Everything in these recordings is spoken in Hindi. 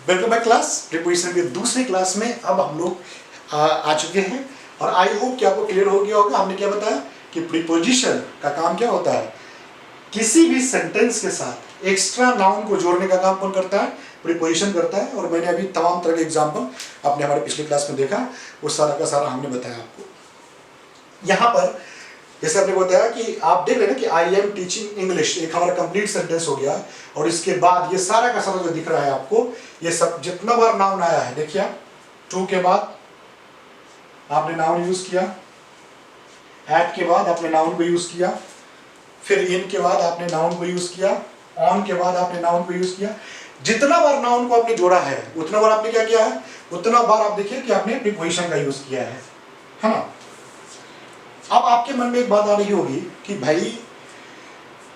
Welcome back class. प्रीपोजिशन के दूसरे क्लास में अब हम लोग आ चुके हैं और आई होप कि आपको क्लियर हो गया होगा। हमने क्या बताया कि प्रीपोजिशन का काम क्या होता है, किसी भी सेंटेंस के साथ एक्स्ट्रा नाउन को जोड़ने का काम कौन करता है, प्रीपोजिशन करता है। और मैंने अभी तमाम तरह के एग्जाम्पल आपने हमारे पिछले क्लास में देखा, वो सारा का सारा हमने बताया आपको। यहाँ पर जैसे आपने बताया कि आप देख रहे हैं कि आई एम टीचिंग इंग्लिश, एक हमारा कंप्लीट सेंटेंस हो गया। और इसके बाद ये सारा का सारा जो दिख रहा है आपको, ये सब जितना बार नाउन आया है, देखिए टू के बाद आपने नाउन यूज किया, एट के बाद आपने नाउन को यूज किया, फिर इन के बाद आपने नाउन को यूज किया, ऑन के बाद आपने नाउन को यूज किया। जितना बार नाउन को आपने जोड़ा है उतना बार आपने क्या किया है, उतना बार आप देखिए कि आपने प्रीपोजिशन का यूज किया है ना। अब आपके मन में एक बात आ रही होगी कि भाई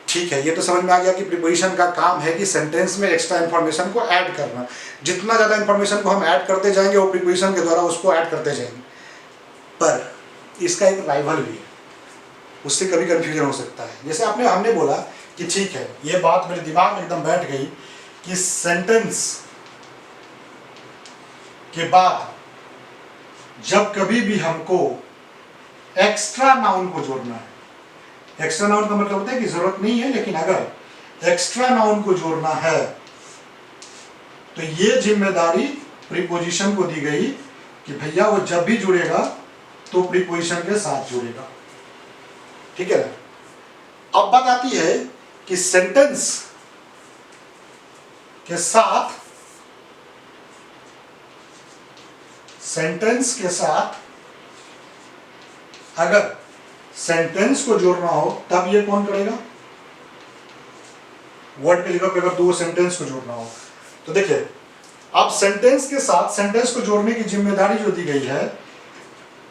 ठीक है, ये तो समझ में आ गया कि प्रीपोजिशन का काम है कि सेंटेंस में एक्स्ट्रा इंफॉर्मेशन को ऐड करना। जितना ज़्यादा इंफॉर्मेशन को हम ऐड करते जाएंगे वो प्रीपोजिशन के द्वारा उसको ऐड करते जाएंगे। पर इसका एक राइवल भी है, उससे कभी कंफ्यूजन हो सकता है। जैसे हमने बोला कि ठीक है, ये बात मेरे दिमाग में एकदम बैठ गई कि सेंटेंस के बाद जब कभी भी हमको एक्स्ट्रा नाउन को जोड़ना है, एक्स्ट्रा नाउन का मतलब होता है कि जरूरत नहीं है, लेकिन अगर एक्स्ट्रा नाउन को जोड़ना है तो ये जिम्मेदारी प्रीपोजिशन को दी गई कि भैया वो जब भी जुड़ेगा तो प्रीपोजिशन के साथ जुड़ेगा। ठीक है ना। अब बात आती है कि सेंटेंस के साथ अगर सेंटेंस को जोड़ना हो तब ये कौन करेगा, वर्ड के जगह पे अगर दो सेंटेंस को जोड़ना हो तो देखिए, अब सेंटेंस के साथ सेंटेंस को जोड़ने की जिम्मेदारी जो दी गई है,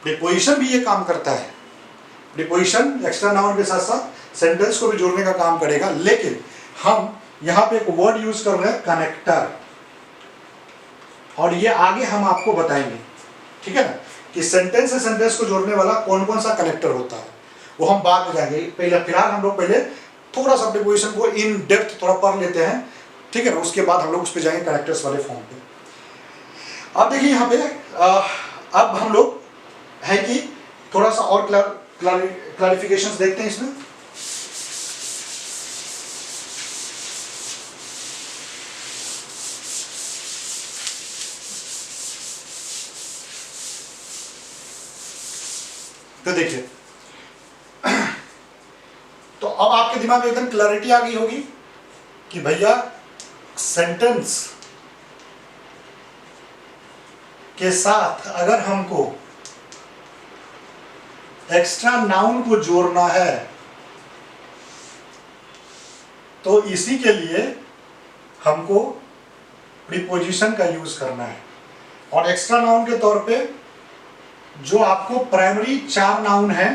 प्रीपोजिशन भी ये काम करता है। प्रीपोजिशन एक्स्ट्रा नाउन के साथ साथ सेंटेंस को भी जोड़ने का काम करेगा, लेकिन हम यहां पे एक वर्ड यूज कर रहे हैं कनेक्टर, और ये आगे हम आपको बताएंगे। ठीक है ना, कि सेंटेंस से सेंटेंस को जोड़ने वाला कौन कौन सा कनेक्टर होता है वो हम बाद में जाएंगे। पहले फिलहाल हम लोग पहले थोड़ा सा प्रीपोजिशन को इन डेप्थ थोड़ा पढ़ लेते हैं। ठीक है ना, उसके बाद हम लोग उस पर जाएंगे कनेक्टर्स वाले फॉर्म पे। अब देखिए यहाँ पे अब हम लोग है कि थोड़ा सा और क्लैरिफिकेशंस देखते हैं इसमें। तो देखिए, तो अब आपके दिमाग में एकदम क्लैरिटी आ गई होगी कि भैया सेंटेंस के साथ अगर हमको एक्स्ट्रा नाउन को जोड़ना है तो इसी के लिए हमको प्रीपोजिशन का यूज करना है। और एक्स्ट्रा नाउन के तौर पे जो आपको प्राइमरी चार नाउन है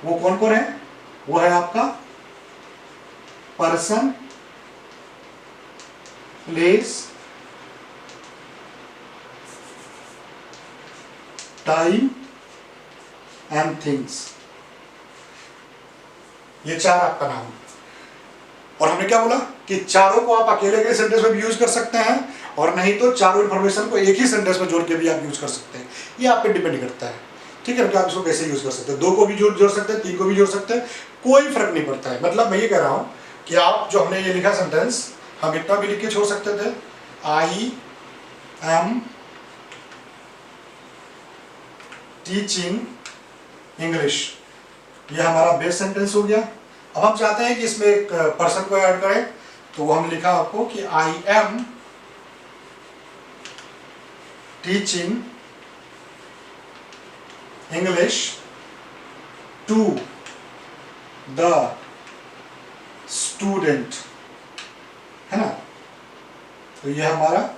वो कौन कौन है, वो है आपका person, place, time and things. ये चार आपका नाम। और हमने क्या बोला कि चारों को आप अकेले के सेंटेंस में भी यूज कर सकते हैं, और नहीं तो चारों इंफॉर्मेशन को एक ही सेंटेंस में जोड़ के भी आप यूज कर सकते हैं। ये आप पे डिपेंड करता है। ठीक है, कि आप इसको कैसे यूज कर सकते हैं। दो को भी जोड़ सकते हैं, तीन को भी जोड़ सकते हैं, कोई फर्क नहीं पड़ता है। मतलब मैं ये कह रहा हूं कि आप जो हमने ये लिखा सेंटेंस, हम इतना भी लिख के छोड़ सकते थे, आई एम टीचिंग इंग्लिश, ये हमारा बेस सेंटेंस हो गया। अब हम चाहते हैं कि इसमें एक पर्सन को ऐड करें, तो वो हम लिखा आपको कि I am teaching English to the student, है ना। तो ये हमारा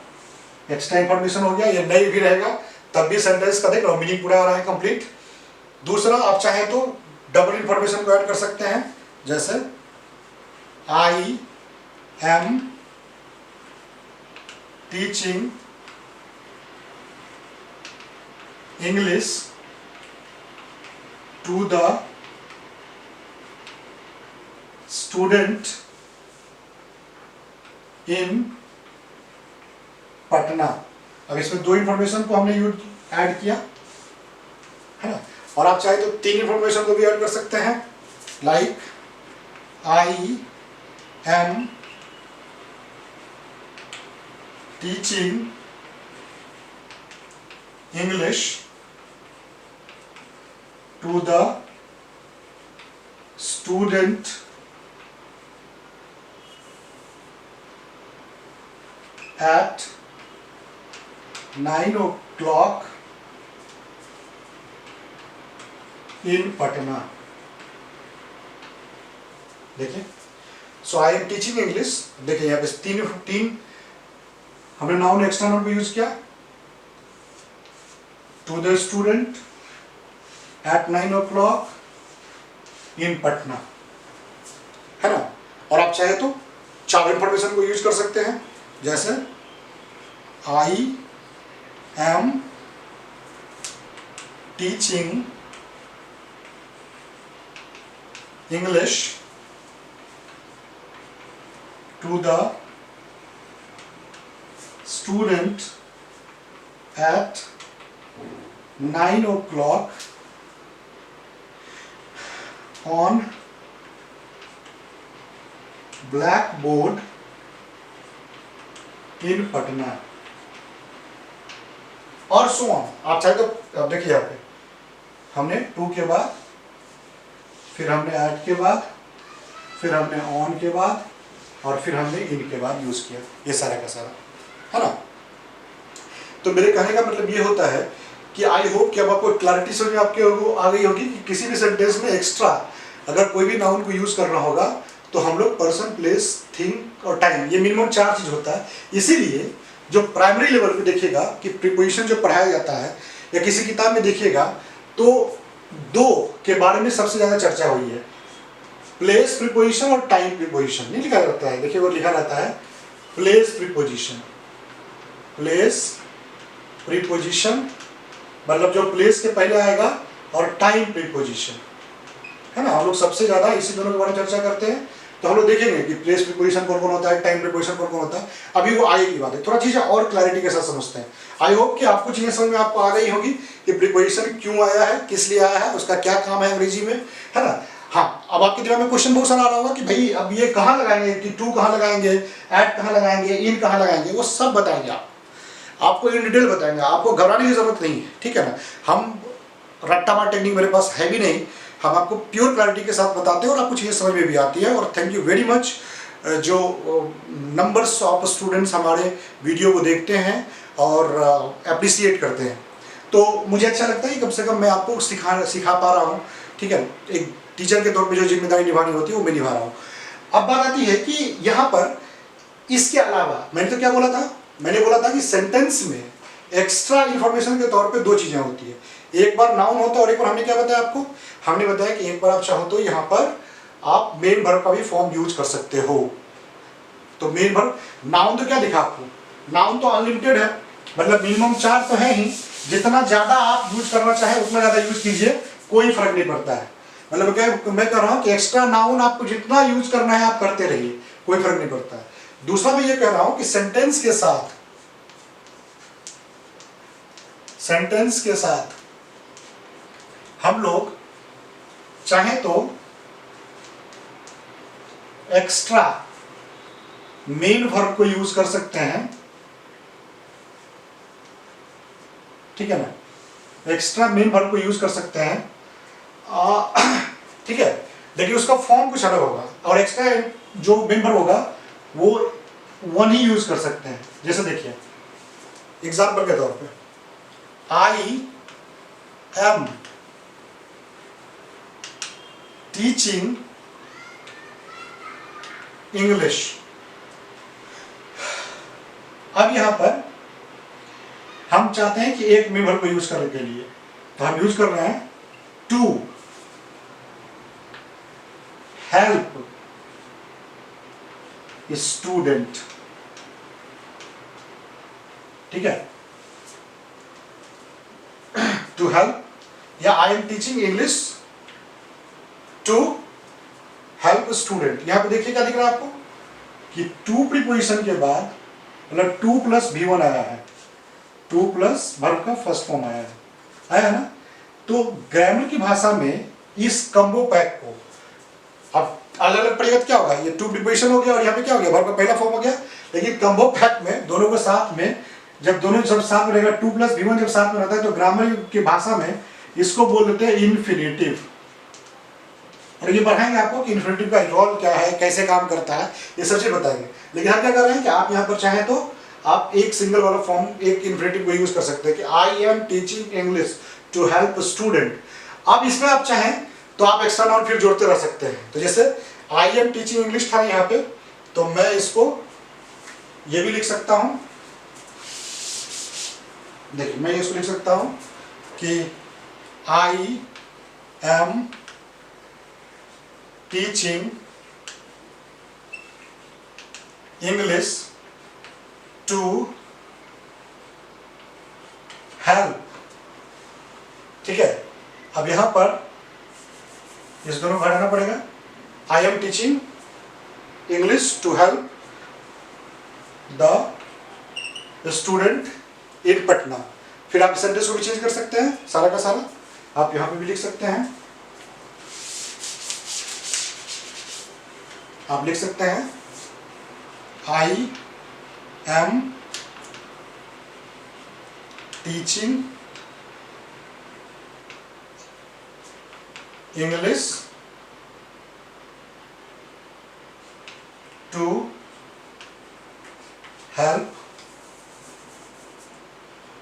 एक्स्ट्रा इंफॉर्मेशन हो गया। ये नहीं भी रहेगा तब भी सेंटेंस का देख लो मीनिंग पूरा आ रहा है कंप्लीट। दूसरा, आप चाहे तो डबल इंफॉर्मेशन को ऐड कर सकते हैं, जैसे I am teaching English to the student in Patna. अब इसमें दो इंफॉर्मेशन को हमने यूज ऐड किया है ना, और आप चाहे तो तीन इंफॉर्मेशन को भी ऐड कर सकते हैं, like I am teaching English to the student at 9 o'clock in Patna। देखिए, so I am teaching English, देखिए यहाँ पे तीन हमने नाउन एक्स्ट्रा नाउन पे यूज किया, to the student at 9 o'clock in Patna, है ना। और आप चाहे तो चार इंफॉर्मेशन को यूज कर सकते हैं, जैसे I am teaching English to the student at 9 o'clock on blackboard in Patna, और सो ऑन। आप चाहे तो अब देखिए यहाँ पे हमने टू के बाद, फिर हमने एट के बाद, फिर हमने ऑन के बाद, और फिर हमने इन के बाद यूज किया, ये सारा का सारा, है ना। तो मेरे कहने का मतलब ये होता है कि आई होप कि अब आपको क्लैरिटी समझ में आपके आ गई होगी कि किसी भी सेंटेंस में एक्स्ट्रा अगर कोई भी नाउन को यूज करना होगा तो हम लोग पर्सन, प्लेस, थिंग और टाइम, ये मिनिमम चार चीज होता है। इसीलिए जो प्राइमरी लेवल पे देखिएगा कि प्रीपोजिशन जो पढ़ाया जाता है या किसी किताब में देखिएगा तो दो के बारे में सबसे ज्यादा चर्चा हुई है, प्लेस प्रीपोजिशन और टाइम प्रीपोजिशन। नहीं लिखा रहता है, देखिए वो लिखा रहता है प्लेस प्रीपोजिशन। प्लेस प्रीपोजिशन मतलब जो प्लेस के पहले आएगा, और टाइम प्रीपोजिशन, है ना। हम लोग सबसे ज्यादा इसी दोनों के बारे में चर्चा करते हैं। तो हम लोग देखेंगे कि प्लेस प्रीपोजिशन कौन कौन होता है, टाइम प्रीपोजिशन कौन कौन होता है। अभी वो आगे की बात है, थोड़ा चीजें और क्लैरिटी के साथ समझते हैं। आई होप कि आपको चीजें समझ में आपको आ गई होगी कि प्रीपोजिशन क्यों आया है, किस लिए आया है, उसका क्या काम है अंग्रेजी में, है ना। हाँ, अब आपके दिमाग में क्वेश्चन बहुत सारा आ रहा होगा कि भाई अब ये कहाँ लगाएंगे, कि टू कहाँ लगाएंगे, एट कहाँ लगाएंगे, इन कहाँ लगाएंगे, वो सब बताएंगे आपको इन डिटेल बताएंगे। आपको घबराने की जरूरत नहीं है, ठीक है ना। हम रट्टामार टेक्निक मेरे पास है भी नहीं, हम आपको प्योर क्लैरिटी के साथ बताते हैं और आपको चीज़ें समझ में भी आती है। और थैंक यू वेरी मच जो नंबर्स ऑफ स्टूडेंट्स हमारे वीडियो को देखते हैं और अप्रिसिएट करते हैं। तो मुझे अच्छा लगता है कि कम से कम मैं आपको सिखा पा रहा हूँ, ठीक है। एक टीचर के तौर पे जो जिम्मेदारी निभानी होती है वो मैं निभा रहा हूँ। अब बात आती है कि यहाँ पर इसके अलावा मैंने तो क्या बोला था, मैंने बोला था कि सेंटेंस में एक्स्ट्रा इंफॉर्मेशन के तौर पे दो चीज़ें होती है, एक बार नाउन होता है और एक बार हमने क्या बताया आपको, हमने बताया कि एक बार आप चाहो तो यहाँ पर आप मेन वर्ब का भी फॉर्म यूज कर सकते हो। तो मेन वर्ब, नाउन तो क्या दिखा आपको, नाउन तो अनलिमिटेड है, मतलब मिनिमम चार तो है ही, जितना ज्यादा आप यूज करना चाहे उतना ज्यादा यूज कीजिए, कोई फर्क नहीं पड़ता है। मतलब क्या मैं कह रहा हूँ कि एक्स्ट्रा नाउन आपको जितना यूज करना है आप करते रहिए, कोई फर्क नहीं पड़ता है। दूसरा मैं ये कह रहा हूं कि सेंटेंस के साथ हम लोग चाहे तो एक्स्ट्रा मेन वर्ब को यूज कर सकते हैं, ठीक है ना। एक्स्ट्रा मेन वर्ब को यूज कर सकते हैं, ठीक है। देखिए उसका फॉर्म कुछ अलग होगा, और एक्स्ट्रा जो मेन वर्ब होगा वो वन ही यूज कर सकते हैं। जैसे देखिए एग्जाम्पल के तौर पे, आई एम टीचिंग इंग्लिश। अब यहां पर हम चाहते हैं कि एक मेंबर को यूज करने के लिए, तो हम यूज कर रहे हैं टू हेल्प स्टूडेंट, ठीक है। टू हेल्प, या I am teaching English to help student. यहां पे देखिए क्या दिख रहा है आपको कि टू प्रीपोजिशन के बाद मतलब 2 प्लस V1 आया है, 2 प्लस वर्ब का फर्स्ट फॉर्म आया है ना। तो ग्रामर की भाषा में इस कम्बो पैक को अब अलग अलग पढ़ेगा तो क्या होगा, ये टू प्रीपोजिशन हो गया और यहाँ पे क्या हो गया, वर्ब का पहला फॉर्म हो गया। लेकिन कम्बो पैक में दोनों के साथ में, जब दोनों सब साथ में रहेगा, 2 प्लस V1 जब साथ में रहता है तो ग्रामर की भाषा में इसको बोल देते हैं इन्फिनेटिव। और ये बढ़ाएंगे आपको कि इन्फिनेटिव का रोल क्या है, कैसे काम करता है, ये सब चीज बताएंगे। लेकिन हम क्या कर रहे हैं कि आप यहाँ पर चाहें तो आप एक सिंगल वाला फॉर्म, एक इन्फिनेटिव को यूज कर सकते हैं कि I am teaching English to help student. अब इसमें आप चाहें तो आप एक्स्ट्रा नाउन फिर जोड़ते रह सकते हैं। तो जैसे आई एम टीचिंग इंग्लिश था यहाँ पे, तो मैं इसको ये भी लिख सकता हूं, देखिए मैं इसको लिख सकता हूं कि I am teaching English to help. ठीक है, अब यहां पर इस दोनों को हटाना पड़ेगा। I am teaching English to help the student in Patna. फिर आप सेंटेंस को भी चेंज कर सकते हैं, सारा का सारा आप यहां पे भी लिख सकते हैं। आप लिख सकते हैं I am teaching English to help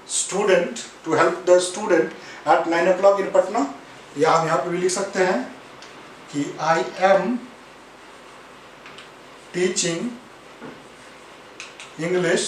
student, to help the student at 9 o'clock in Patna. या हम यहाँ पे भी लिख सकते हैं कि आई एम टीचिंग इंग्लिश